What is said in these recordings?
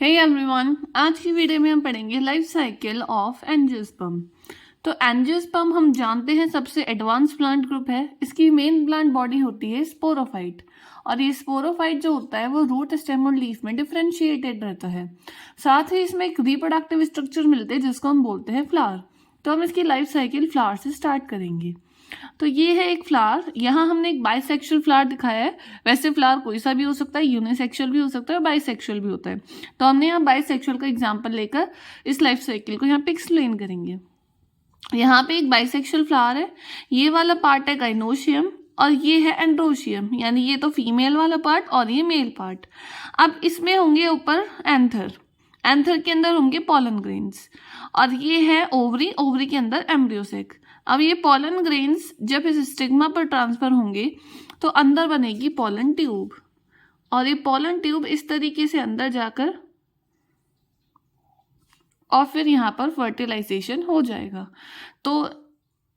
Hey everyone, आज की video में हम पढ़ेंगे लाइफ साइकिल ऑफ एंजियोस्पर्म। तो एंजियोस्पर्म हम जानते हैं सबसे एडवांस प्लांट ग्रुप है। इसकी मेन प्लांट बॉडी होती है स्पोरोफाइट, और ये स्पोरोफाइट जो होता है वो रूट, स्टेम और लीफ में डिफरेंशिएटेड रहता है। साथ ही इसमें एक रिप्रोडक्टिव स्ट्रक्चर मिलते हैं जिसको हम बोलते हैं फ्लावर। तो हम इसकी लाइफ साइकिल फ्लावर से स्टार्ट करेंगे। तो ये है एक फ्लावर। यहाँ हमने एक बाइसेक्सुअल फ्लावर दिखाया है। वैसे फ्लावर कोई सा भी हो सकता है, यूनिसेक्सुअल भी हो सकता है और बाइसेक्सुअल भी होता है। तो हमने यहाँ बाइसेक्सुअल का एग्जांपल लेकर इस लाइफ साइकिल को यहाँ पे एक्सप्लेन करेंगे। यहाँ पे एक बाइसेक्सुअल फ्लावर है। ये वाला पार्ट है गाइनोशियम और ये है एंड्रोशियम, यानी ये तो फीमेल वाला पार्ट और ये मेल पार्ट। अब इसमें होंगे ऊपर एंथर, एंथर के अंदर होंगे पॉलन ग्रेन्स, और ये है ओवरी, ओवरी के अंदर एम्ब्रियोसेक। अब ये पॉलन ग्रेन्स जब इस स्टिग्मा पर ट्रांसफर होंगे तो अंदर बनेगी पॉलन ट्यूब, और ये पॉलन ट्यूब इस तरीके से अंदर जाकर और फिर यहाँ पर फर्टिलाइजेशन हो जाएगा। तो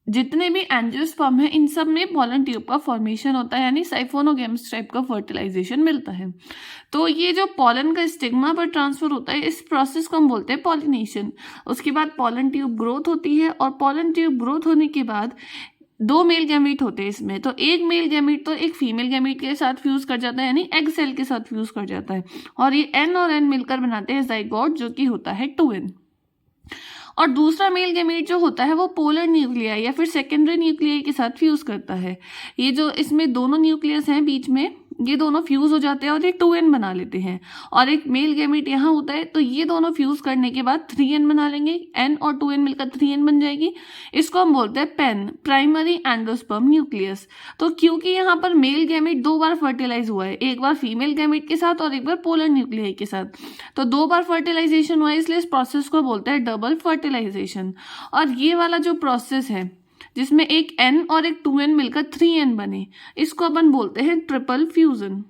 जितने भी एंजियोस्पर्म है इन सब में पॉलन ट्यूब का फॉर्मेशन होता है, यानी साइफोनोगेम्स टाइप का फर्टिलाइजेशन मिलता है। तो ये जो पॉलन का स्टिग्मा पर ट्रांसफर होता है इस प्रोसेस को हम बोलते हैं पॉलिनेशन। उसके बाद पॉलन ट्यूब ग्रोथ होती है, और पॉलन ट्यूब ग्रोथ होने के बाद दो मेल गैमीट होते हैं इसमें। तो एक मेल गैमीट तो एक फीमेल गैमीट के साथ फ्यूज कर जाता है, यानी एग सेल के साथ फ्यूज कर जाता है, और ये एन और एन मिलकर बनाते हैं जाइगोट, जो कि होता है 2n। और दूसरा मेल गैमीट जो होता है वो पोलर न्यूक्लियाई या फिर सेकेंडरी न्यूक्लियाई के साथ फ्यूज करता है। ये जो इसमें दोनों न्यूक्लियस हैं बीच में, ये दोनों फ्यूज हो जाते हैं और ये 2n बना लेते हैं। और एक मेल गैमीट यहाँ होता है, तो ये दोनों फ्यूज करने के बाद 3n बना लेंगे। n और 2n मिलकर 3n बन जाएगी। इसको हम बोलते हैं पेन, प्राइमरी एंडोस्पर्म न्यूक्लियस। तो क्योंकि यहाँ पर मेल गैमीट दो बार फर्टिलाइज हुआ है, एक बार फीमेल गैमीट के साथ और एक बार पोलर न्यूक्लियाई के साथ, तो दो बार फर्टिलाइजेशन हुआ है, इसलिए इस प्रोसेस को बोलते हैं डबल फर्टिलाइजेशन। और ये वाला जो प्रोसेस है जिसमें एक n और एक 2n मिलकर 3n बने, इसको अपन बोलते हैं ट्रिपल फ्यूजन।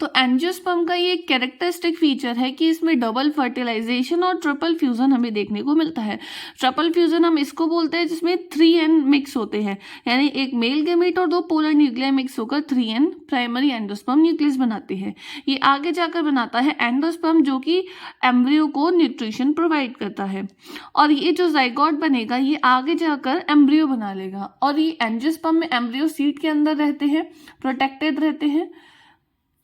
तो एंजियोस्पर्म का ये कैरेक्टरिस्टिक फीचर है कि इसमें डबल फर्टिलाइजेशन और ट्रिपल फ्यूजन हमें देखने को मिलता है। ट्रिपल फ्यूजन हम इसको बोलते हैं जिसमें 3n मिक्स होते हैं, यानी एक मेल गैमीट और दो पोलर न्यूक्लियाई मिक्स होकर 3n प्राइमरी एंडोस्पर्म न्यूक्लियस बनाते हैं। ये आगे जाकर बनाता है एंडोस्पर्म, जो कि एम्ब्रियो को न्यूट्रिशन प्रोवाइड करता है, और ये जो जाइगोट बनेगा ये आगे जाकर एम्ब्रियो बना लेगा। और ये एंजियोस्पर्म में एम्ब्रियो सीट के अंदर रहते हैं, प्रोटेक्टेड रहते हैं।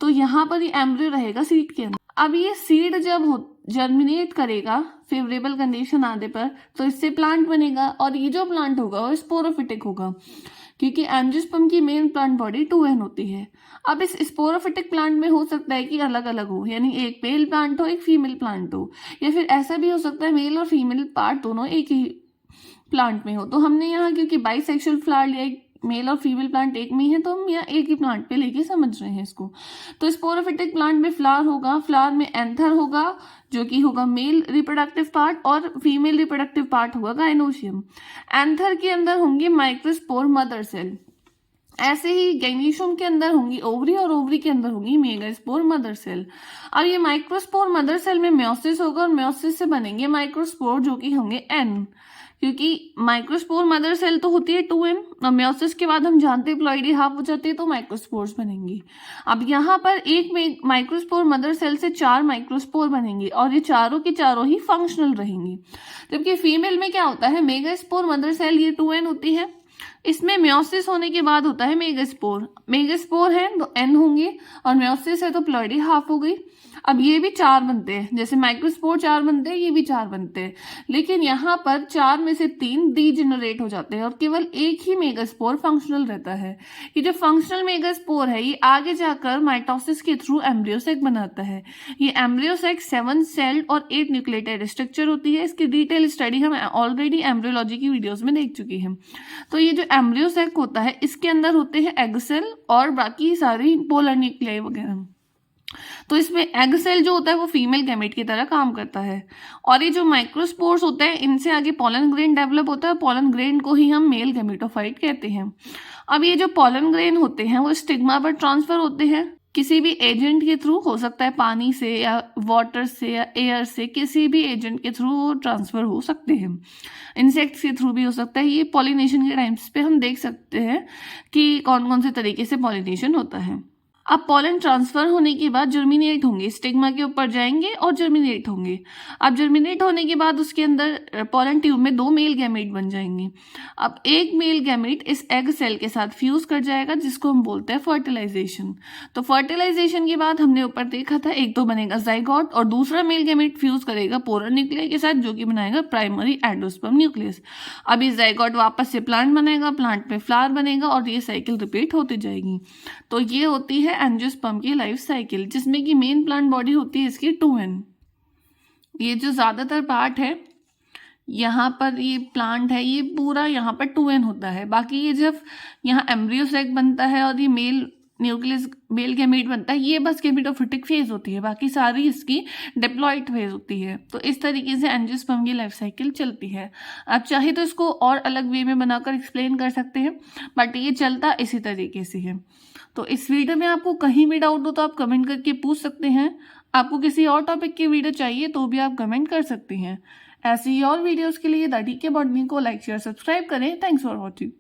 तो यहाँ पर ये एम्ब्रियो रहेगा सीड के अंदर। अब ये सीड जब जर्मिनेट करेगा फेवरेबल कंडीशन आने पर, तो इससे प्लांट बनेगा, और ये जो प्लांट होगा वो स्पोरोफिटिक होगा, क्योंकि एंजियोस्पर्म की मेन प्लांट बॉडी 2n होती है। अब इस स्पोरोफिटिक प्लांट में हो सकता है कि अलग अलग हो, यानी एक मेल प्लांट हो, एक फीमेल प्लांट हो, या फिर ऐसा भी हो सकता है मेल और फीमेल पार्ट दोनों एक ही प्लांट में हो। तो हमने यहाँ क्योंकि बाइसेक्सुअल फ्लावर लिया, मेल और फीमेल प्लांट एक में है, तो हम यहाँ एक ही प्लांट पे लेके समझ रहे हैं इसको। तो स्पोरोफिटिक प्लांट में फ्लावर होगा, फ्लावर में एंथर होगा जो कि होगा मेल रिप्रोडक्टिव पार्ट, और फीमेल रिप्रोडक्टिव पार्ट होगा गाइनोशियम। एंथर के अंदर होंगे माइक्रोस्पोर मदर सेल। ऐसे ही गैनीशियम के अंदर होंगी ओवरी, और ओवरी के अंदर होंगी मेगास्पोर मदर सेल। अब ये माइक्रोस्पोर मदर सेल में म्योसिस होगा, और म्योसिस से बनेंगे माइक्रोस्पोर जो कि होंगे n, क्योंकि माइक्रोस्पोर मदर सेल तो होती है 2n, और म्योसिस के बाद हम जानते हैं प्लॉइडी हाफ हो जाती है, तो माइक्रोस्पोर्स बनेंगी। अब यहाँ पर एक माइक्रोस्पोर मदर सेल से 4 माइक्रोस्पोर बनेंगे, और ये चारों की चारों ही फंक्शनल रहेंगी। जबकि फीमेल में क्या होता है, मेगास्पोर मदर सेल ये 2n होती है, इसमें म्योसिस होने के बाद होता है मेगास्पोर। मेगास्पोर है तो n होंगे, और म्योसिस है तो प्लॉइडी हाफ हो गई। अब ये भी 4 बनते हैं, जैसे माइक्रोस्पोर 4 बनते हैं, ये भी 4 बनते हैं, लेकिन यहाँ पर 4 में से 3 डीजेनरेट हो जाते हैं, और केवल एक ही मेगास्पोर फंक्शनल रहता है। ये जो फंक्शनल मेगास्पोर है ये आगे जाकर माइटोसिस के थ्रू एम्ब्रियोसेक बनाता है। ये एम्ब्रियोसेक 7 सेल्ड और 8 न्यूक्लियोटाइड स्ट्रक्चर होती है। इसकी डिटेल स्टडी हम ऑलरेडी एम्ब्रियोलॉजी की वीडियोज में देख चुकी हैं। तो ये जो एम्ब्रियोसेक होता है इसके अंदर होते हैं एग सेल और बाकी सारी पोलर न्यूक्लियाई वगैरह। तो इसमें एग सेल जो होता है वो फीमेल गैमेट की तरह काम करता है, और ये जो माइक्रोस्पोर्स होते हैं इनसे आगे पॉलन ग्रेन डेवलप होता है। पॉलन ग्रेन को ही हम मेल गैमेटोफाइट कहते हैं। अब ये जो पॉलन ग्रेन होते हैं वो स्टिग्मा पर ट्रांसफर होते हैं किसी भी एजेंट के थ्रू, हो सकता है पानी से या वाटर से या एयर से, किसी भी एजेंट के थ्रू ट्रांसफर हो सकते हैं। इंसेक्ट्स के थ्रू भी हो सकता है। ये पॉलिनेशन के टाइम्स पे हम देख सकते हैं कि कौन कौन से तरीके से पॉलिनेशन होता है। अब पॉलन ट्रांसफर होने के बाद जर्मिनेट होंगे, स्टिग्मा के ऊपर जाएंगे और जर्मिनेट होंगे। अब जर्मिनेट होने के बाद उसके अंदर पॉलन ट्यूब में 2 मेल गैमेट बन जाएंगे। अब एक मेल गैमेट इस एग सेल के साथ फ्यूज कर जाएगा, जिसको हम बोलते हैं फर्टिलाइजेशन। तो फर्टिलाइजेशन के बाद हमने ऊपर देखा था, एक तो बनेगा जाइगोट और दूसरा मेल गैमेट फ्यूज करेगा पोलर न्यूक्लियर के साथ, जो कि बनाएगा प्राइमरी एंडोस्पर्म न्यूक्लियस। अब ये जाइगोट वापस से प्लांट बनेगा, प्लांट में फ्लावर बनेगा और ये साइकिल रिपीट होती जाएगी। तो ये होती है एंजियोस्पर्म की लाइफ साइकिल, जिसमें कि मेन प्लांट बॉडी होती है इसकी 2n। ये जो ज़्यादातर पार्ट है यहाँ पर, ये प्लांट है, ये पूरा यहाँ पर 2n होता है। बाकी ये जब यहाँ एम्ब्रियो सैक बनता है और ये मेल न्यूक्लियस मेल गैमेट बनता है, ये बस गैमेटोफिटिक फेज होती है, बाकी सारी इसकी डिप्लॉइड फेज होती है। तो इस तरीके से एंजियोस्पर्म की लाइफ साइकिल चलती है। आप चाहे तो इसको और अलग वे में बनाकर एक्सप्लेन कर सकते हैं, बट ये चलता इसी तरीके से है। तो इस वीडियो में आपको कहीं भी डाउट हो तो आप कमेंट करके पूछ सकते हैं। आपको किसी और टॉपिक की वीडियो चाहिए तो भी आप कमेंट कर सकते हैं। ऐसी ही और वीडियोस के लिए द DK बॉटनी को लाइक शेयर सब्सक्राइब करें। Thanks for watching.